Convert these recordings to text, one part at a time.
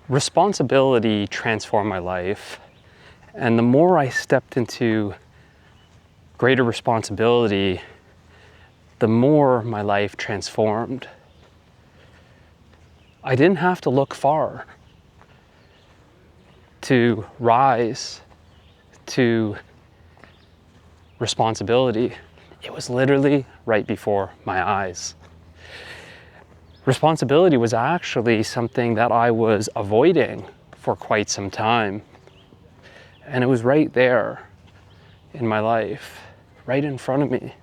Responsibility transformed my life, and the more I stepped into greater responsibility, the more my life transformed. I didn't have to look far to rise to responsibility. It was literally right before my eyes. Responsibility was actually something that I was avoiding for quite some time. And it was right there in my life, right in front of me.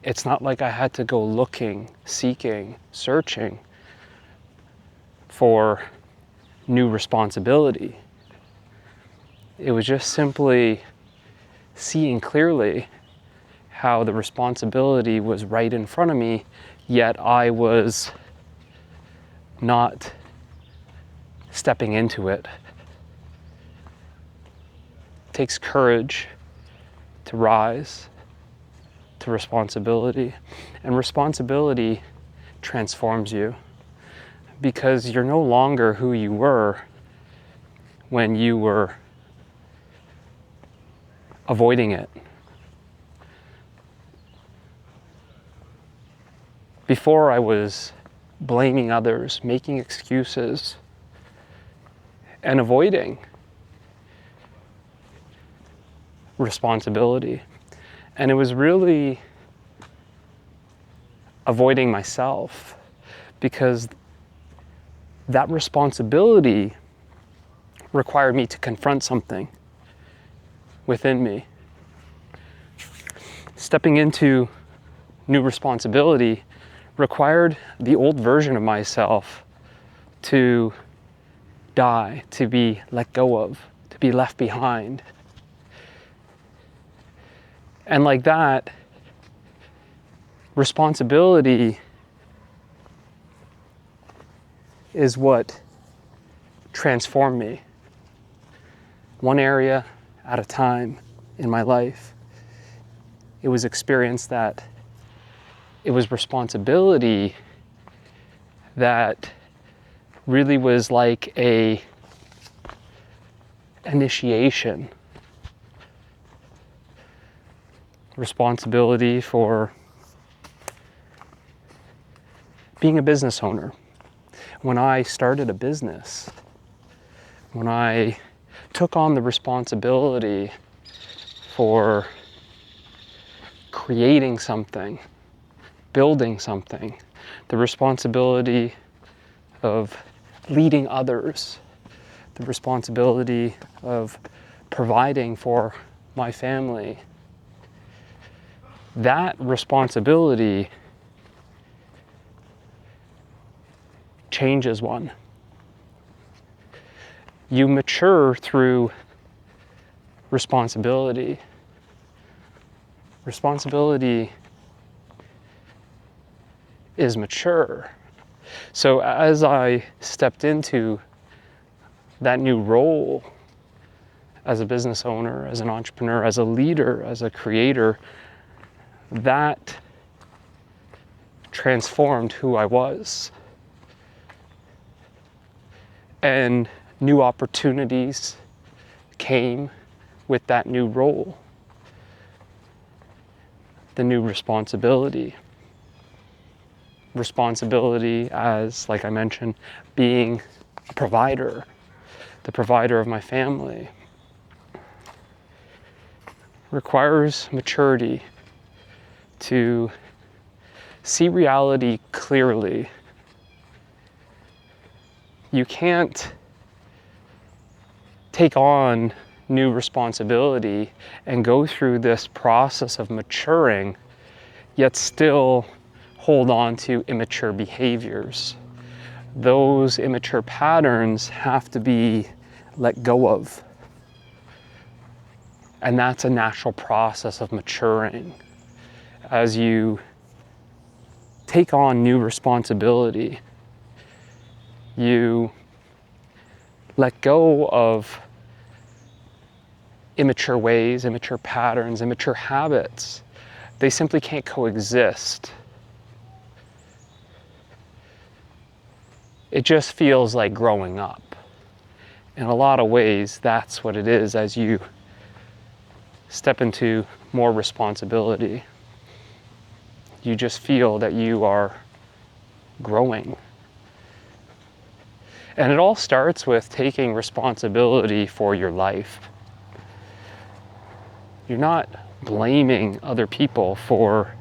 It's not like I had to go looking, seeking, searching for new responsibility. It was just simply seeing clearly how the responsibility was right in front of me, yet I was not stepping into it. It takes courage to rise to responsibility, and responsibility transforms you because you're no longer who you were when you were avoiding it. Before, I was blaming others, making excuses, and avoiding responsibility. And it was really avoiding myself, because that responsibility required me to confront something within me. Stepping into new responsibility required the old version of myself to die, to be let go of, to be left behind. And like that, responsibility is what transformed me, one area at a time in my life. It was experience that it was responsibility that really was like a initiation. Responsibility for being a business owner. When I started a business, when I took on the responsibility for creating something, building something, the responsibility of leading others, the responsibility of providing for my family, that responsibility changes one. You mature through responsibility. Responsibility is mature. So as I stepped into that new role as a business owner, as an entrepreneur, as a leader, as a creator, that transformed who I was. And new opportunities came with that new role, the new responsibility. Responsibility as, like I mentioned, being a provider, the provider of my family, requires maturity to see reality clearly. You can't take on new responsibility and go through this process of maturing, yet still hold on to immature behaviors. Those immature patterns have to be let go of. And that's a natural process of maturing. As you take on new responsibility, you let go of immature ways, immature patterns, immature habits. They simply can't coexist. It just feels like growing up. in a lot of ways, that's what it is as you step into more responsibility. You just feel that you are growing. And it all starts with taking responsibility for your life. You're not blaming other people for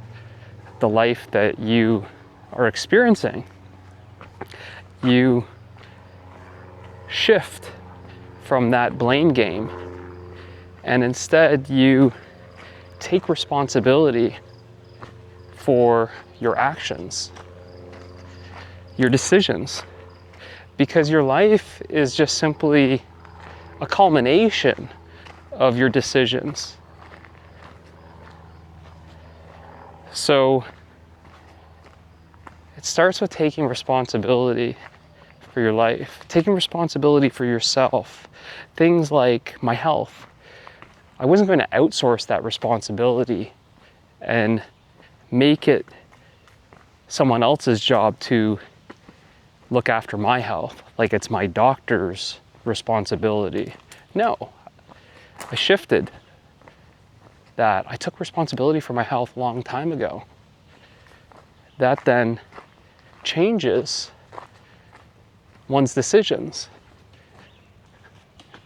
the life that you are experiencing. You shift from that blame game, and instead you take responsibility for your actions, your decisions, because your life is just simply a culmination of your decisions. So it starts with taking responsibility for your life, taking responsibility for yourself. Things like my health. I wasn't going to outsource that responsibility and make it someone else's job to look after my health, like it's my doctor's responsibility. No, I shifted that. I took responsibility for my health a long time ago. That then changes one's decisions,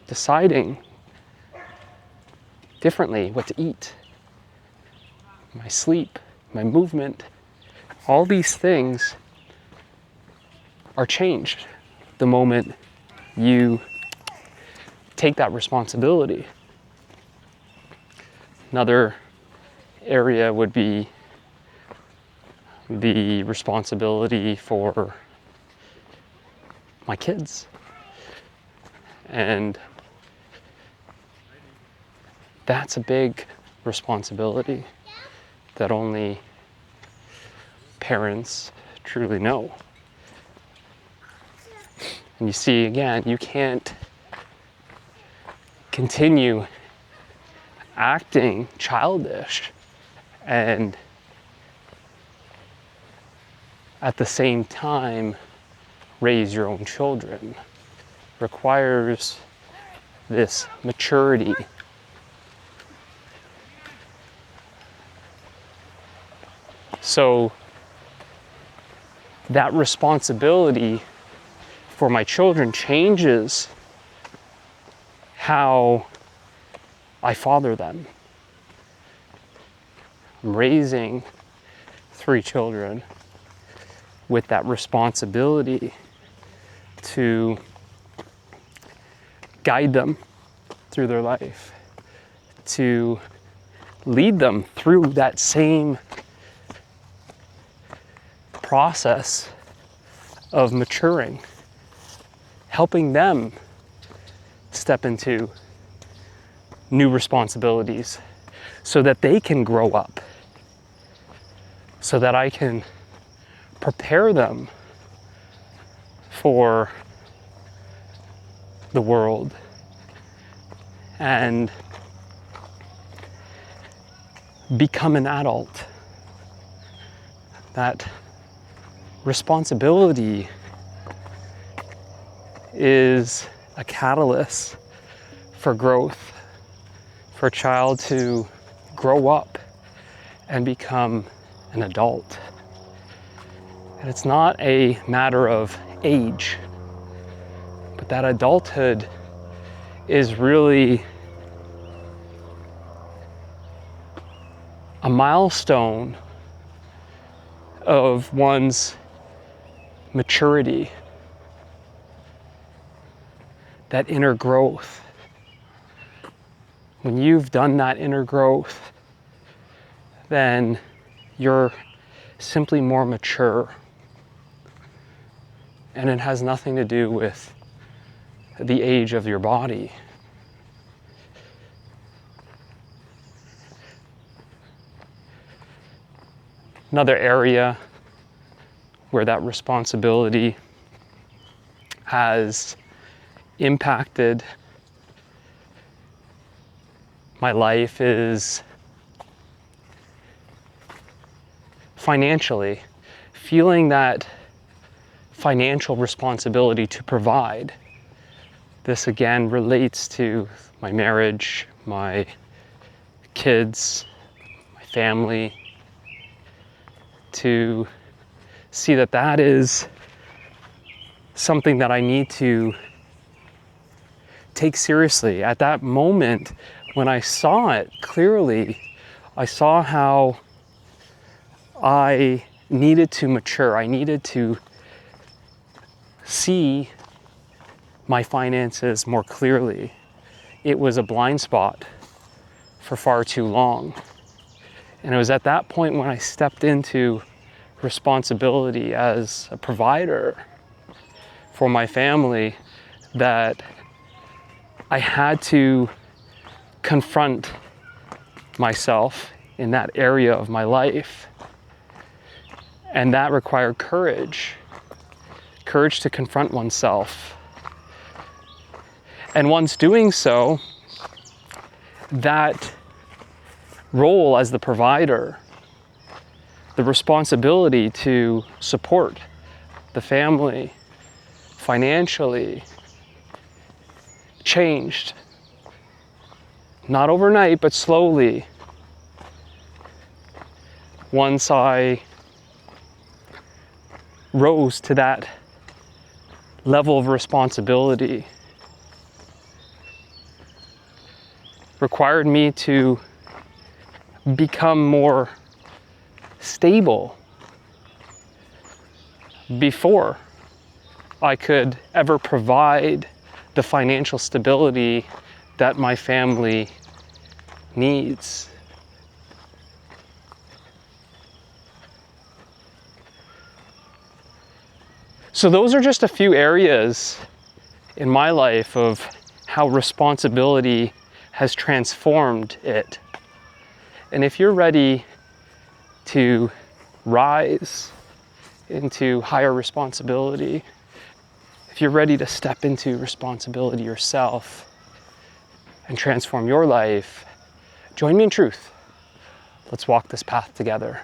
deciding differently what to eat, my sleep, my movement, all these things are changed the moment you take that responsibility. Another area would be the responsibility for my kids. And that's a big responsibility that only parents truly know. And you see, again, you can't continue acting childish and at the same time raise your own children. Requires this maturity. So that responsibility for my children changes how I father them. I'm raising 3 children with that responsibility to guide them through their life, to lead them through that same process of maturing, helping them step into new responsibilities so that they can grow up, so that I can prepare them for the world and become an adult. That responsibility is a catalyst for growth, for a child to grow up and become an adult. And it's not a matter of age, but that adulthood is really a milestone of one's maturity, that inner growth. When you've done that inner growth, then you're simply more mature. And it has nothing to do with the age of your body. Another area where that responsibility has impacted my life is financially, feeling that financial responsibility to provide This again relates to my marriage, my kids, my family, to see that that is something that I need to take seriously. At that moment, when I saw it clearly, I saw how I needed to mature. I needed to see my finances more clearly. It was a blind spot for far too long. And it was at that point when I stepped into responsibility as a provider for my family that I had to confront myself in that area of my life. And that required courage. Courage to confront oneself. And once doing so, that role as the provider, the responsibility to support the family financially, changed. Not overnight, but slowly. Once I rose to that level of responsibility, required me to become more stable before I could ever provide the financial stability that my family needs. So those are just a few areas in my life of how responsibility has transformed it. And if you're ready to rise into higher responsibility, if you're ready to step into responsibility yourself and transform your life, join me in truth. Let's walk this path together.